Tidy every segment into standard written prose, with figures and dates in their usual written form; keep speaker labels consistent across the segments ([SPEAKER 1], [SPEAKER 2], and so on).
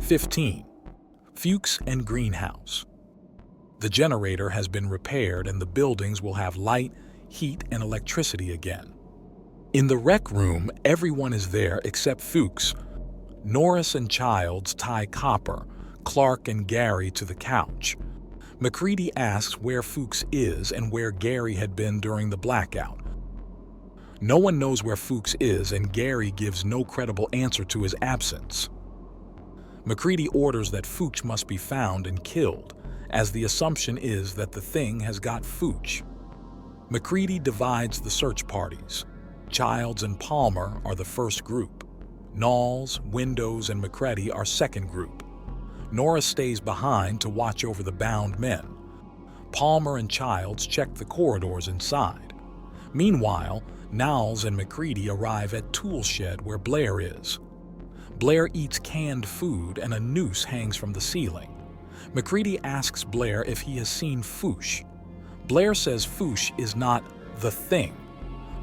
[SPEAKER 1] 15. Fuchs and greenhouse. The generator has been repaired and the buildings will have light, heat, and electricity again. In the rec room, everyone is there except Fuchs. Norris and Childs tie Copper, Clark and Gary to the couch. MacReady asks where Fuchs is and where Gary had been during the blackout. No one knows where Fuchs is and Gary gives no credible answer to his absence. MacReady orders that Fuchs must be found and killed, as the assumption is that the thing has got Fuchs. MacReady divides the search parties. Childs and Palmer are the first group. Knowles, Windows, and MacReady are second group. Norris stays behind to watch over the bound men. Palmer and Childs check the corridors inside. Meanwhile, Knowles and MacReady arrive at tool shed where Blair is. Blair eats canned food and a noose hangs from the ceiling. MacReady asks Blair if he has seen Fuchs. Blair says Fuchs is not the thing.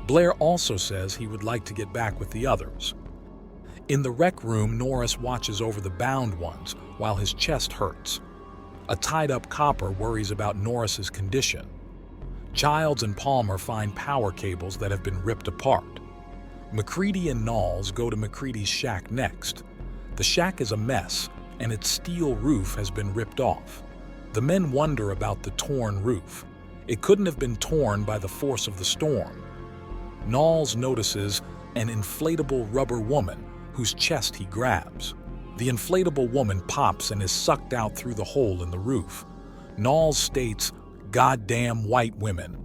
[SPEAKER 1] Blair also says he would like to get back with the others. In the rec room, Norris watches over the bound ones while his chest hurts. A tied-up Copper worries about Norris's condition. Childs and Palmer find power cables that have been ripped apart. MacReady and Knowles go to MacReady's shack next. The shack is a mess, and its steel roof has been ripped off. The men wonder about the torn roof. It couldn't have been torn by the force of the storm. Knowles notices an inflatable rubber woman whose chest he grabs. The inflatable woman pops and is sucked out through the hole in the roof. Knowles states, "Goddamn white women."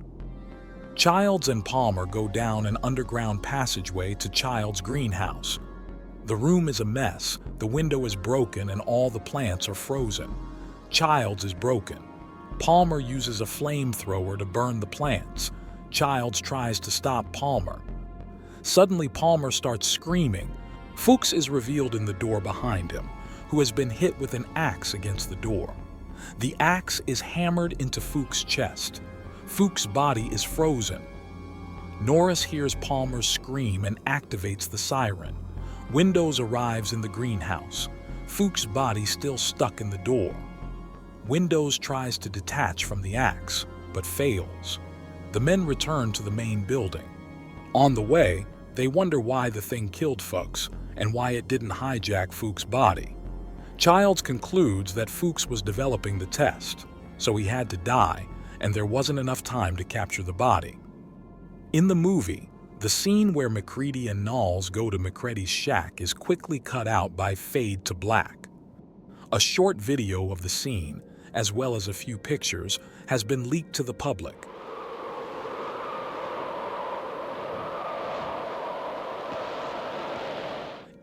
[SPEAKER 1] Childs and Palmer go down an underground passageway to Childs' greenhouse. The room is a mess, the window is broken, and all the plants are frozen. Childs is broken. Palmer uses a flamethrower to burn the plants. Childs tries to stop Palmer. Suddenly, Palmer starts screaming. Fuchs is revealed in the door behind him, who has been hit with an axe against the door. The axe is hammered into Fuchs' chest. Fuchs' body is frozen. Norris hears Palmer scream and activates the siren. Windows arrives in the greenhouse. Fuchs' body still stuck in the door. Windows tries to detach from the axe, but fails. The men return to the main building. On the way, they wonder why the thing killed Fuchs and why it didn't hijack Fuchs' body. Childs concludes that Fuchs was developing the test, so he had to die, and there wasn't enough time to capture the body. In the movie, the scene where MacReady and Knowles go to MacReady's shack is quickly cut out by fade to black. A short video of the scene, as well as a few pictures, has been leaked to the public.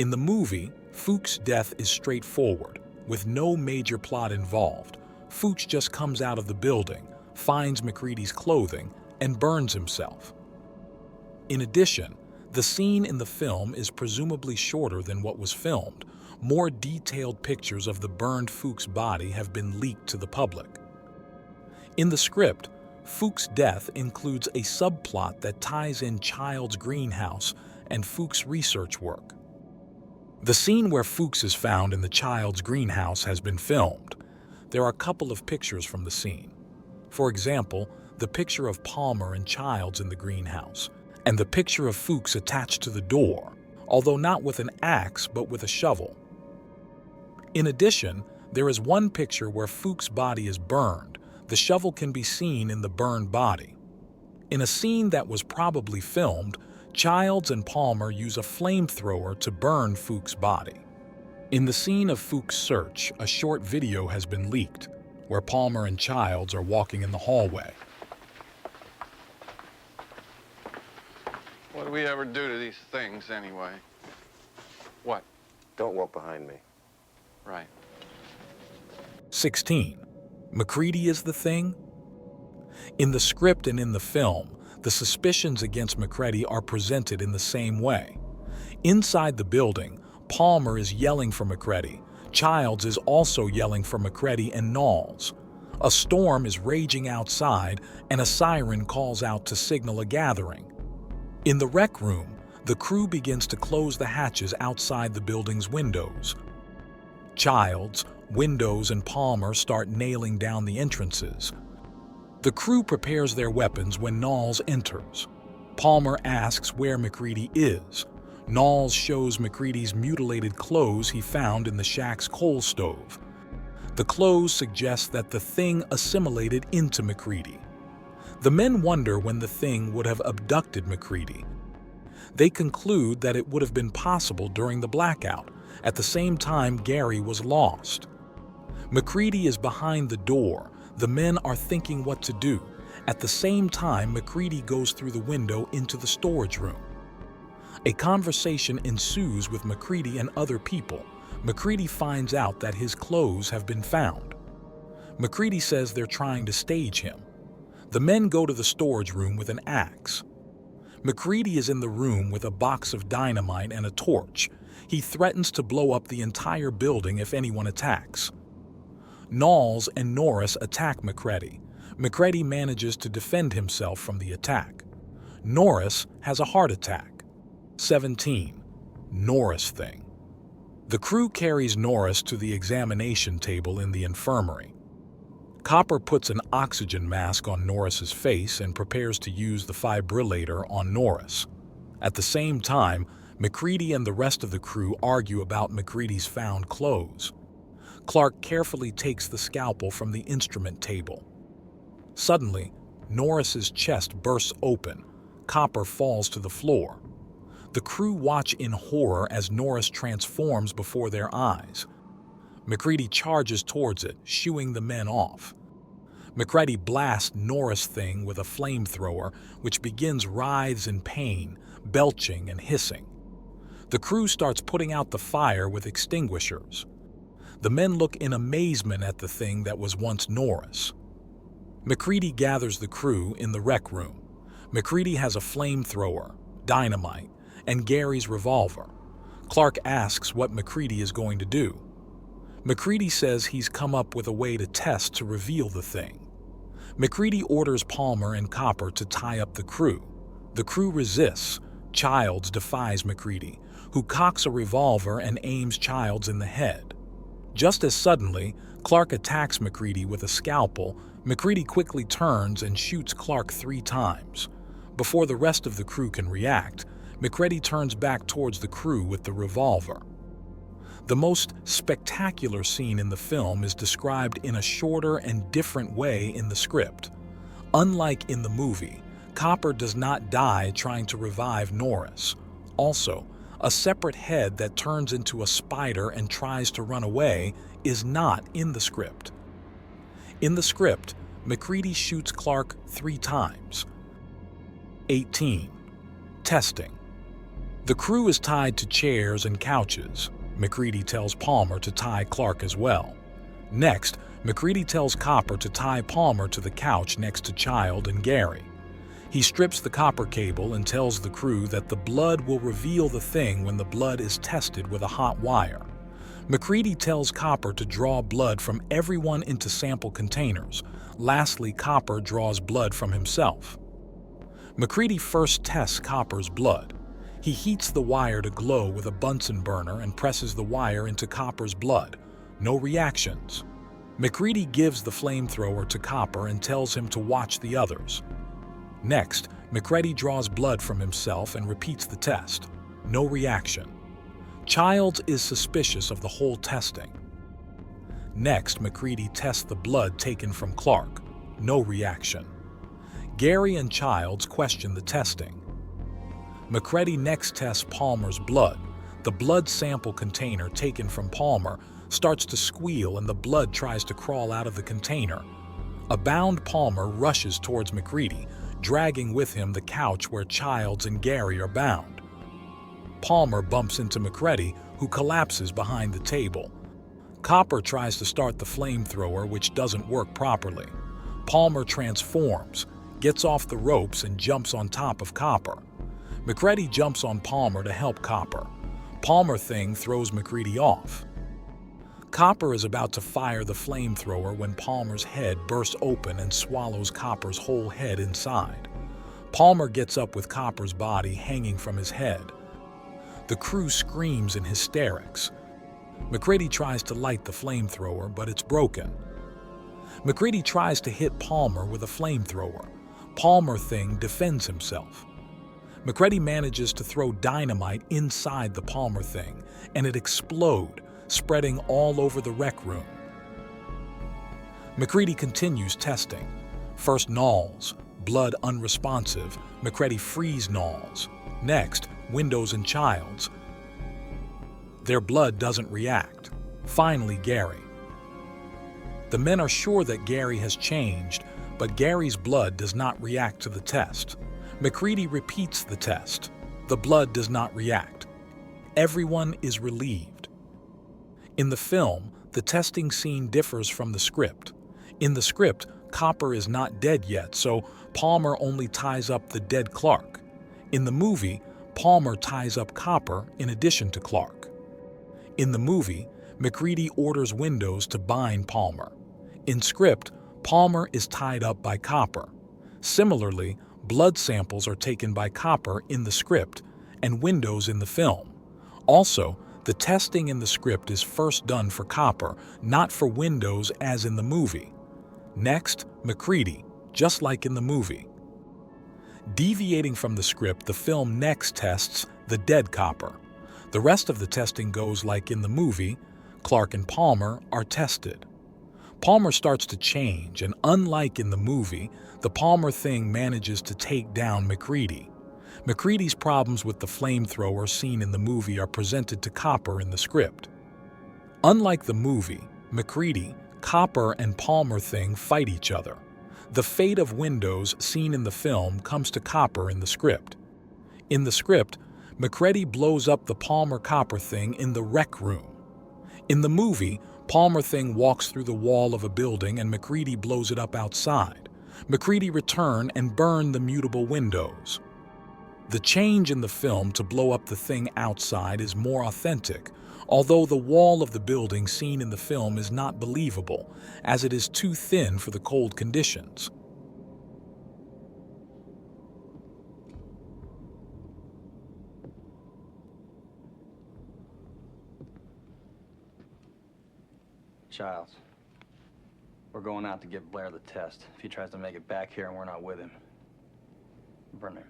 [SPEAKER 1] In the movie, Fuchs' death is straightforward, with no major plot involved. Fuchs just comes out of the building, finds MacReady's clothing, and burns himself. In addition, the scene in the film is presumably shorter than what was filmed. More detailed pictures of the burned Fuchs' body have been leaked to the public. In the script, Fuchs' death includes a subplot that ties in Childs' greenhouse and Fuchs' research work. The scene where Fuchs is found in the Childs' greenhouse has been filmed. There are a couple of pictures from the scene. For example, the picture of Palmer and Childs in the greenhouse, and the picture of Fuchs attached to the door, although not with an axe but with a shovel. In addition, there is one picture where Fuchs' body is burned. The shovel can be seen in the burned body. In a scene that was probably filmed, Childs and Palmer use a flamethrower to burn Fuchs' body. In the scene of Fuchs' search, a short video has been leaked, where Palmer and Childs are walking in the hallway.
[SPEAKER 2] What do we ever do to these things, anyway? What?
[SPEAKER 3] Don't walk behind me.
[SPEAKER 2] Right.
[SPEAKER 1] 16. MacReady is the thing? In the script and in the film, the suspicions against MacReady are presented in the same way. Inside the building, Palmer is yelling for MacReady. Childs is also yelling for MacReady and Knowles. A storm is raging outside, and a siren calls out to signal a gathering. In the rec room, the crew begins to close the hatches outside the building's windows. Childs, Windows, and Palmer start nailing down the entrances. The crew prepares their weapons when Knowles enters. Palmer asks where MacReady is. Knowles shows MacReady's mutilated clothes he found in the shack's coal stove. The clothes suggest that the thing assimilated into MacReady. The men wonder when the thing would have abducted MacReady. They conclude that it would have been possible during the blackout, at the same time Gary was lost. MacReady is behind the door. The men are thinking what to do. At the same time, MacReady goes through the window into the storage room. A conversation ensues with MacReady and other people. MacReady finds out that his clothes have been found. MacReady says they're trying to stage him. The men go to the storage room with an axe. MacReady is in the room with a box of dynamite and a torch. He threatens to blow up the entire building if anyone attacks. Knowles and Norris attack MacReady. MacReady manages to defend himself from the attack. Norris has a heart attack. 17. Norris-thing. The crew carries Norris to the examination table in the infirmary. Copper puts an oxygen mask on Norris's face and prepares to use the fibrillator on Norris. At the same time, MacReady and the rest of the crew argue about MacReady's found clothes. Clark carefully takes the scalpel from the instrument table. Suddenly, Norris's chest bursts open. Copper falls to the floor. The crew watch in horror as Norris transforms before their eyes. MacReady charges towards it, shooing the men off. MacReady blasts Norris-thing with a flamethrower, which begins writhes in pain, belching and hissing. The crew starts putting out the fire with extinguishers. The men look in amazement at the thing that was once Norris. MacReady gathers the crew in the rec room. MacReady has a flamethrower, dynamite, and Gary's revolver. Clark asks what MacReady is going to do. MacReady says he's come up with a way to test to reveal the thing. MacReady orders Palmer and Copper to tie up the crew. The crew resists. Childs defies MacReady, who cocks a revolver and aims Childs in the head. Just as suddenly, Clark attacks MacReady with a scalpel. MacReady quickly turns and shoots Clark 3 times. Before the rest of the crew can react, MacReady turns back towards the crew with the revolver. The most spectacular scene in the film is described in a shorter and different way in the script. Unlike in the movie, Copper does not die trying to revive Norris. Also, a separate head that turns into a spider and tries to run away is not in the script. In the script, MacReady shoots Clark 3 times. 18. Testing. The crew is tied to chairs and couches. MacReady tells Palmer to tie Clark as well. Next, MacReady tells Copper to tie Palmer to the couch next to Child and Gary. He strips the copper cable and tells the crew that the blood will reveal the thing when the blood is tested with a hot wire. MacReady tells Copper to draw blood from everyone into sample containers. Lastly, Copper draws blood from himself. MacReady first tests Copper's blood. He heats the wire to glow with a Bunsen burner and presses the wire into Copper's blood. No reactions. MacReady gives the flamethrower to Copper and tells him to watch the others. Next, MacReady draws blood from himself and repeats the test. No reaction. Childs is suspicious of the whole testing. Next, MacReady tests the blood taken from Clark. No reaction. Gary and Childs question the testing. MacReady next tests Palmer's blood. The blood sample container taken from Palmer starts to squeal and the blood tries to crawl out of the container. A bound Palmer rushes towards MacReady, dragging with him the couch where Childs and Gary are bound. Palmer bumps into MacReady, who collapses behind the table. Copper tries to start the flamethrower, which doesn't work properly. Palmer transforms, gets off the ropes, and jumps on top of Copper. MacReady jumps on Palmer to help Copper. Palmer-thing throws MacReady off. Copper is about to fire the flamethrower when Palmer's head bursts open and swallows Copper's whole head inside. Palmer gets up with Copper's body hanging from his head. The crew screams in hysterics. MacReady tries to light the flamethrower, but it's broken. MacReady tries to hit Palmer with a flamethrower. Palmer-thing defends himself. MacReady manages to throw dynamite inside the Palmer-thing, and it explodes, spreading all over the rec room. MacReady continues testing. First nulls, blood unresponsive, MacReady freeze nulls. Next, Windows and Childs. Their blood doesn't react. Finally, Gary. The men are sure that Gary has changed, but Gary's blood does not react to the test. MacReady repeats the test. The blood does not react. Everyone is relieved. In the film, the testing scene differs from the script. In the script, Copper is not dead yet, so Palmer only ties up the dead Clark. In the movie, Palmer ties up Copper in addition to Clark. In the movie, MacReady orders Windows to bind Palmer. In script, Palmer is tied up by Copper. Similarly, blood samples are taken by Copper in the script and Windows in the film. Also, the testing in the script is first done for Copper, not for Windows as in the movie. Next, MacReady, just like in the movie. Deviating from the script, the film next tests the dead Copper. The rest of the testing goes like in the movie. Clark and Palmer are tested. Palmer starts to change, and unlike in the movie, the Palmer-thing manages to take down MacReady. MacReady's problems with the flamethrower seen in the movie are presented to Copper in the script. Unlike the movie, MacReady, Copper, and Palmer-thing fight each other. The fate of Windows seen in the film comes to Copper in the script. In the script, MacReady blows up the Palmer-Copper-thing in the rec room. In the movie, Palmer-thing walks through the wall of a building and MacReady blows it up outside. MacReady return and burn the mutable windows. The change in the film to blow up the thing outside is more authentic, although the wall of the building seen in the film is not believable, as it is too thin for the cold conditions.
[SPEAKER 3] Childs, we're going out to give Blair the test. If he tries to make it back here and we're not with him, burn him.